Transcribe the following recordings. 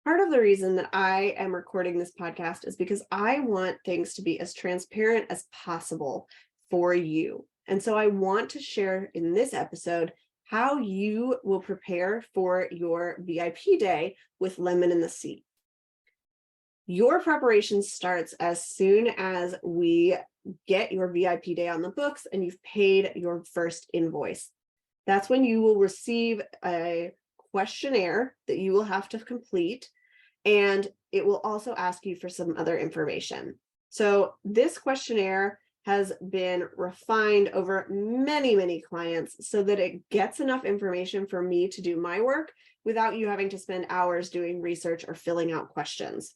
Part of the reason that I am recording this podcast is because I want things to be as transparent as possible for you. And so I want to share in this episode how you will prepare for your VIP day with Lemon in the Sea. Your preparation starts as soon as we get your VIP day on the books and you've paid your first invoice. That's when you will receive a questionnaire that you will have to complete, and it will also ask you for some other information. So this questionnaire has been refined over many, many clients so that it gets enough information for me to do my work without you having to spend hours doing research or filling out questions.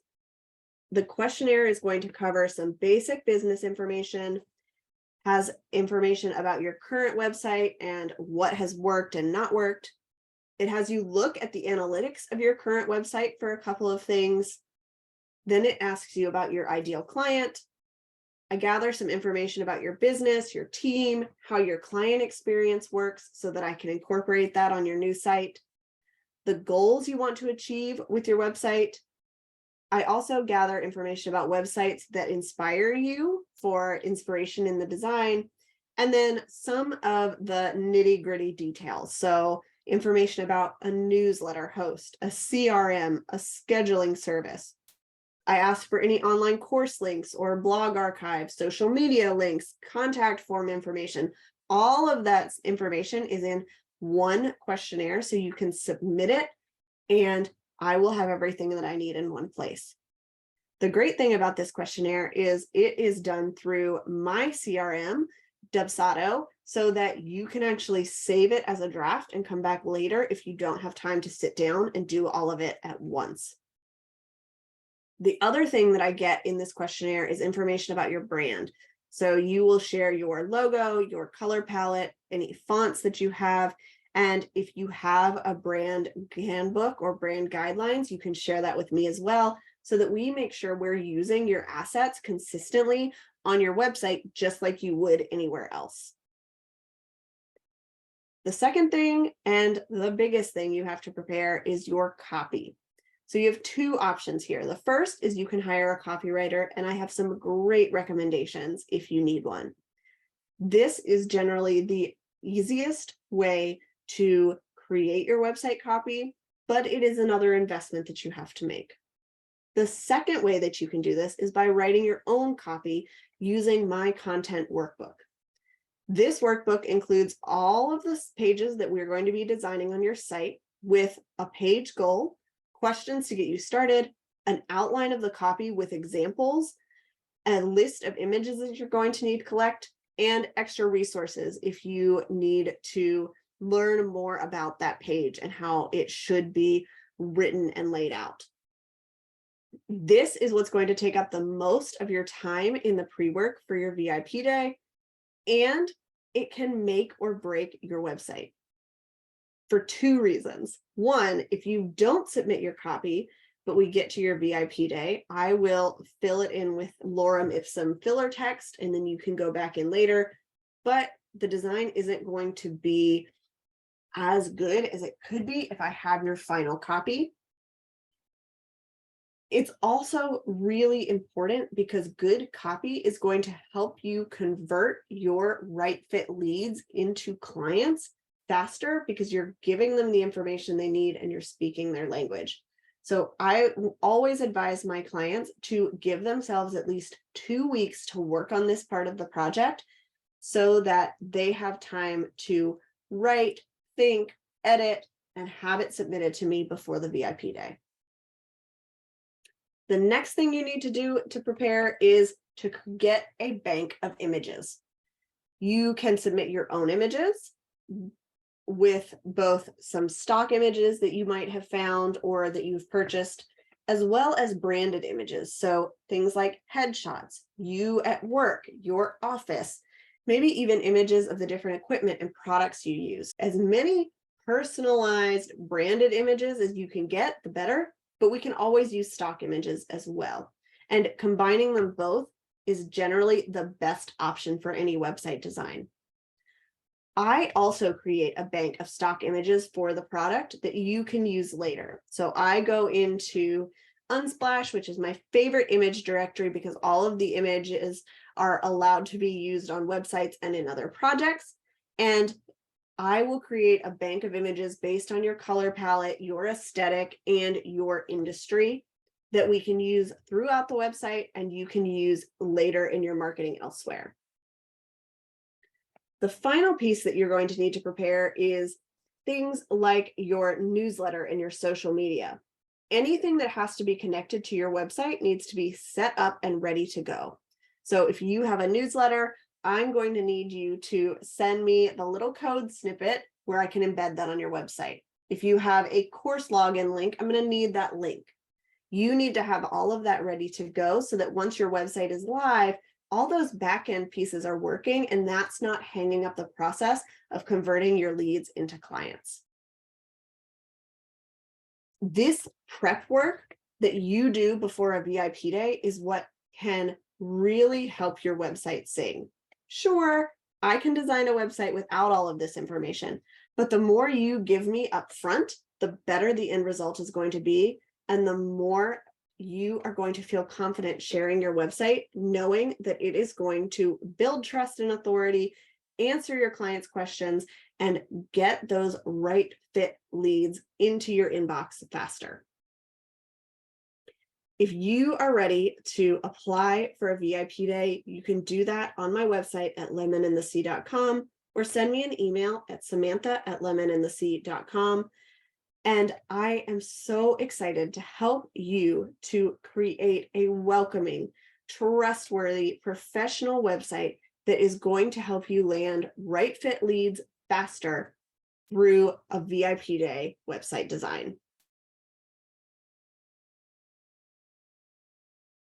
The questionnaire is going to cover some basic business information, has information about your current website and what has worked and not worked. It has you look at the analytics of your current website for a couple of things. Then it asks you about your ideal client. I gather some information about your business, your team, how your client experience works so that I can incorporate that on your new site, the goals you want to achieve with your website. I also gather information about websites that inspire you for inspiration in the design, and then some of the nitty-gritty details. So information about a newsletter host, a CRM, a scheduling service. I asked for any online course links or blog archives, social media links, contact form information. All of that information is in one questionnaire, so you can submit it and I will have everything that I need in one place. The great thing about this questionnaire is it is done through my CRM, Dubsado, so that you can actually save it as a draft and come back later if you don't have time to sit down and do all of it at once. The other thing that I get in this questionnaire is information about your brand. So you will share your logo, your color palette, any fonts that you have. And if you have a brand handbook or brand guidelines, you can share that with me as well, so that we make sure we're using your assets consistently on your website, just like you would anywhere else. The second thing, and the biggest thing you have to prepare, is your copy. So you have two options here. The first is you can hire a copywriter, and I have some great recommendations if you need one. This is generally the easiest way to create your website copy, but it is another investment that you have to make. The second way that you can do this is by writing your own copy using my content workbook. This workbook includes all of the pages that we're going to be designing on your site with a page goal, questions to get you started, an outline of the copy with examples, a list of images that you're going to need to collect, and extra resources if you need to learn more about that page and how it should be written and laid out. This is what's going to take up the most of your time in the pre-work for your VIP day, and it can make or break your website for two reasons. One, if you don't submit your copy, but we get to your VIP day, I will fill it in with lorem ipsum filler text, and then you can go back in later, but the design isn't going to be as good as it could be if I have your final copy. It's also really important because good copy is going to help you convert your right fit leads into clients faster because you're giving them the information they need and you're speaking their language. So I always advise my clients to give themselves at least 2 weeks to work on this part of the project so that they have time to write, think, edit, and have it submitted to me before the VIP day. The next thing you need to do to prepare is to get a bank of images. You can submit your own images with both some stock images that you might have found or that you've purchased, as well as branded images. So things like headshots, you at work, your office, maybe even images of the different equipment and products you use. As many personalized branded images as you can get, the better, but we can always use stock images as well. And combining them both is generally the best option for any website design. I also create a bank of stock images for the product that you can use later. So I go into Unsplash, which is my favorite image directory because all of the images are allowed to be used on websites and in other projects. And I will create a bank of images based on your color palette, your aesthetic, and your industry that we can use throughout the website and you can use later in your marketing elsewhere. The final piece that you're going to need to prepare is things like your newsletter and your social media. Anything that has to be connected to your website needs to be set up and ready to go. So if you have a newsletter, I'm going to need you to send me the little code snippet where I can embed that on your website. If you have a course login link, I'm going to need that link. You need to have all of that ready to go so that once your website is live, all those back-end pieces are working, and that's not hanging up the process of converting your leads into clients. This prep work that you do before a VIP day is what can really help your website sing. Sure, I can design a website without all of this information, but the more you give me up front, the better the end result is going to be, and the more you are going to feel confident sharing your website, knowing that it is going to build trust and authority, answer your clients' questions, and get those right fit leads into your inbox faster. If you are ready to apply for a VIP day, you can do that on my website at lemonandthesea.com or send me an email at samantha@lemonandthesea.com. And I am so excited to help you to create a welcoming, trustworthy, professional website that is going to help you land right fit leads faster through a VIP day website design.